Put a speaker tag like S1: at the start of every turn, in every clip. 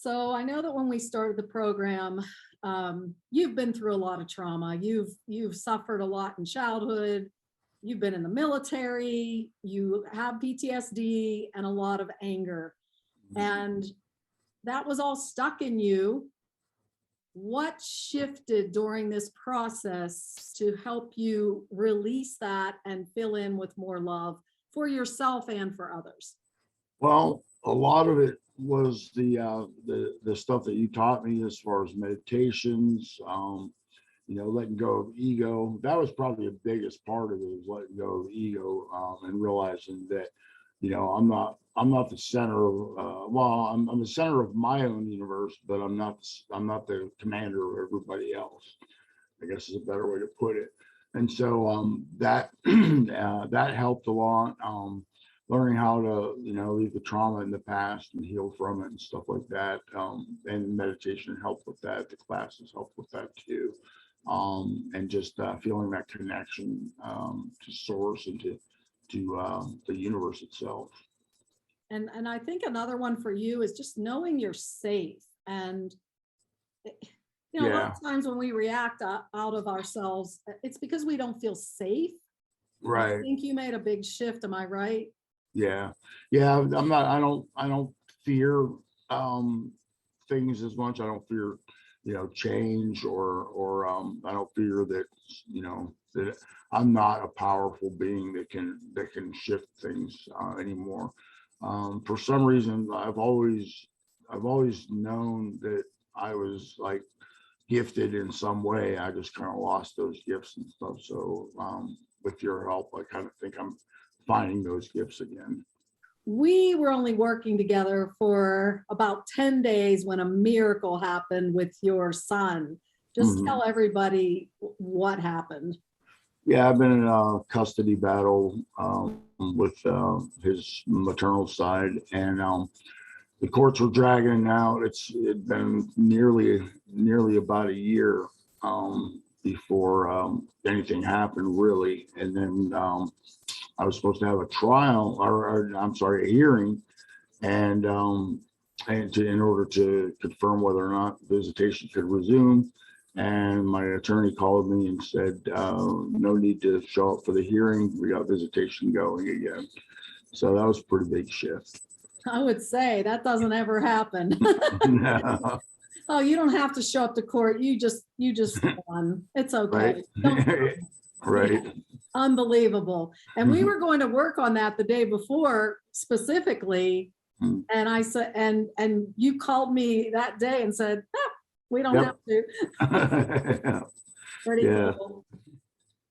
S1: So I know that when we started the program, you've been through a lot of trauma. You've suffered a lot in childhood. You've been in the military. You have PTSD and a lot of anger, and that was all stuck in you. What shifted during this process to help you release that and fill in with more love for yourself and for others?
S2: Well, a lot of it was the stuff that you taught me as far as meditations, letting go of ego. That was probably the biggest part of it, is letting go of ego, and realizing that, I'm not the center of, I'm the center of my own universe, but I'm not the commander of everybody else, I guess is a better way to put it. And so that that helped a lot. Learning how to, leave the trauma in the past and heal from it and stuff like that. And meditation helped with that. The classes helped with that too. And just feeling that connection to source and to the universe itself.
S1: And I think another one for you is just knowing you're safe. And a lot of times when we react out of ourselves, it's because we don't feel safe.
S2: Right.
S1: I think you made a big shift. Am I right?
S2: Yeah. I don't fear things as much. I don't fear, change or I don't fear that, that I'm not a powerful being that can shift things anymore. For some reason, I've always known that I was like gifted in some way. I just kind of lost those gifts and stuff. So with your help, I kind of think I'm finding those gifts again.
S1: We were only working together for about 10 days when a miracle happened with your son. Just tell everybody what happened.
S2: Yeah, I've been in a custody battle with his maternal side, and the courts were dragging it out. It'd been nearly about a year before anything happened, really. And then I was supposed to have a trial, or I'm sorry, a hearing, and in order to confirm whether or not visitation could resume. And my attorney called me and said, no need to show up for the hearing. We got visitation going again. So that was a pretty big shift.
S1: I would say that doesn't ever happen.
S2: No.
S1: Oh, you don't have to show up to court. You just won. It's okay.
S2: Right. Right.
S1: Yeah. Unbelievable. And we were going to work on that the day before specifically. And I said, and you called me that day and said, we don't have to. Pretty cool.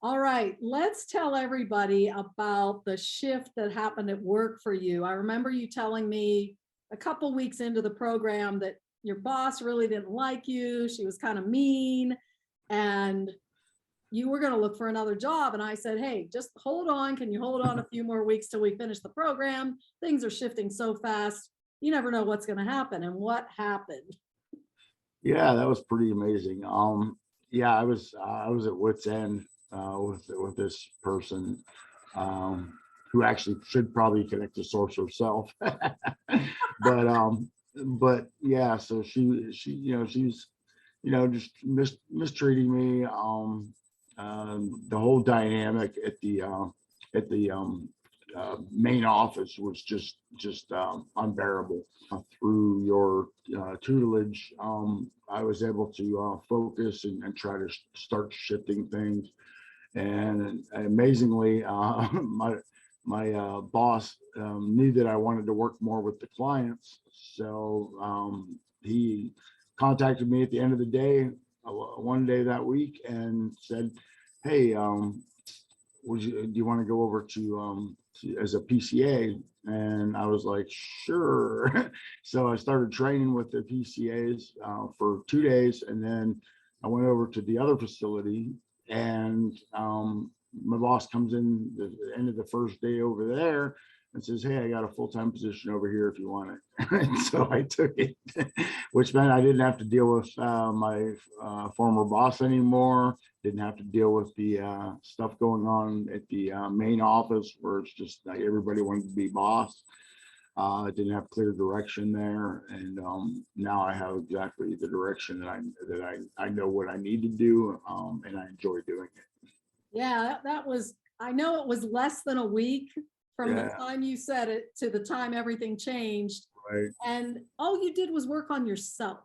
S1: All right, let's tell everybody about the shift that happened at work for you. I remember you telling me a couple weeks into the program that your boss really didn't like you. She was kind of mean, and you were going to look for another job. And I said, hey, just hold on. Can you hold on a few more weeks till we finish the program? Things are shifting so fast. You never know what's going to happen. And what happened?
S2: Yeah, that was pretty amazing. I was at wit's end with this person who actually should probably connect to source herself. but yeah, so she's just mistreating me. The whole dynamic at the main office was just unbearable. Through your tutelage, I was able to focus and try to start shifting things. And amazingly, my boss knew that I wanted to work more with the clients, so he contacted me at the end of the day, one day that week, and said, hey, do you want to go over to as a PCA? And I was like, sure. So I started training with the PCAs for 2 days, and then I went over to the other facility, and my boss comes in the end of the first day over there and says, hey, I got a full-time position over here if you want it. And so I took it, which meant I didn't have to deal with my former boss anymore. Didn't have to deal with the stuff going on at the main office where it's just like everybody wanted to be boss. I didn't have clear direction there, and now I have exactly the direction that I know what I need to do, and I enjoy doing it.
S1: Yeah, that was, I know it was less than a week from the
S2: Yeah.
S1: time you said it to the time everything changed.
S2: Right.
S1: And all you did was work on yourself.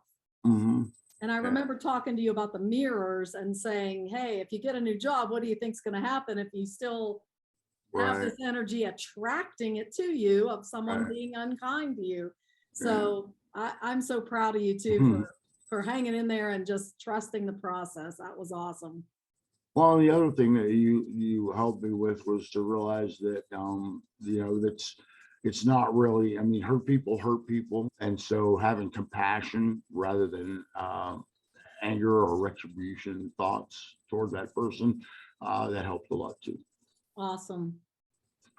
S2: Mm-hmm.
S1: And I
S2: Yeah.
S1: remember talking to you about the mirrors and saying, hey, if you get a new job, what do you think's going to happen if you still have
S2: Right.
S1: this energy attracting it to you of someone
S2: Right.
S1: being unkind to you?
S2: Yeah.
S1: So I'm so proud of you too
S2: Mhm.
S1: for hanging in there and just trusting the process. That was awesome.
S2: Well, the other thing that you helped me with was to realize that that's it's not really, I mean, hurt people, and so having compassion rather than anger or retribution thoughts toward that person, that helped a lot too.
S1: Awesome.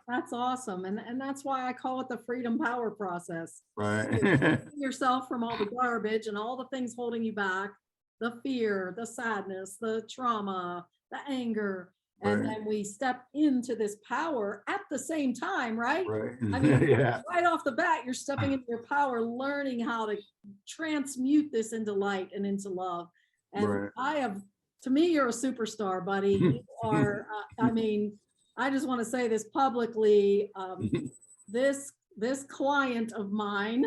S1: That's awesome. And that's why I call it the freedom power process.
S2: Right.
S1: Freeing yourself from all the garbage and all the things holding you back, the fear, the sadness, the trauma, the anger. And
S2: Right.
S1: then we step into this power at the same time, right?
S2: Right.
S1: I mean,
S2: Yeah.
S1: right off the bat, you're stepping into your power, learning how to transmute this into light and into love. And
S2: Right.
S1: I have, to me, you're a superstar, buddy. You are, I mean, I just want to say this publicly. This client of mine,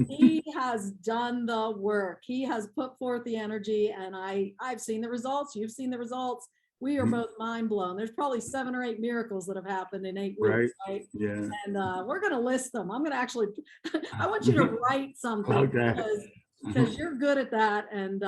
S1: he has done the work. He has put forth the energy, and I've seen the results. You've seen the results. We are both mind blown. There's probably 7 or 8 miracles that have happened in 8
S2: Right.
S1: weeks, right?
S2: Yeah.
S1: And we're going to list them. I'm going to actually, I want you to write something
S2: Okay.
S1: because you're good at that. And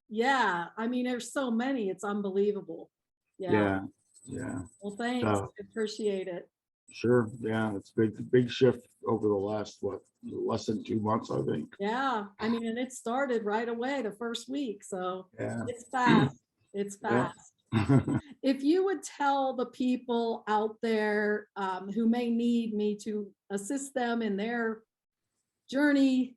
S1: yeah, I mean, there's so many. It's unbelievable. Yeah.
S2: Yeah. Yeah.
S1: Well, thanks.
S2: So,
S1: I appreciate it.
S2: sure. Yeah. It's big shift over the last, less than 2 months, I think.
S1: Yeah. I mean, and it started right away the first week. So
S2: Yeah.
S1: it's fast. It's
S2: Yeah.
S1: fast. If you would tell the people out there who may need me to assist them in their journey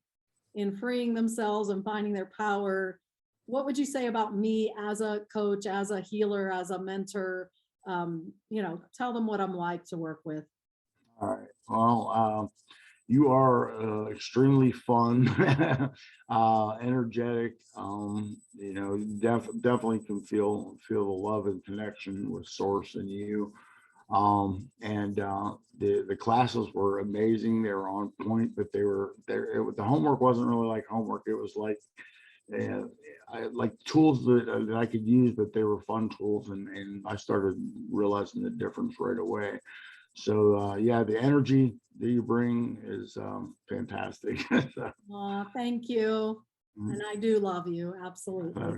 S1: in freeing themselves and finding their power, what would you say about me as a coach, as a healer, as a mentor? Tell them what I'm like to work with.
S2: All right. Well, you are extremely fun, energetic. Definitely can feel the love and connection with Source and you. And the classes were amazing. They were on point, but they were there. The homework wasn't really like homework. It was like like tools that I could use, but they were fun tools, and I started realizing the difference right away. So yeah, the energy that you bring is fantastic. So,
S1: Thank you. And I do love you. Absolutely.
S2: uh,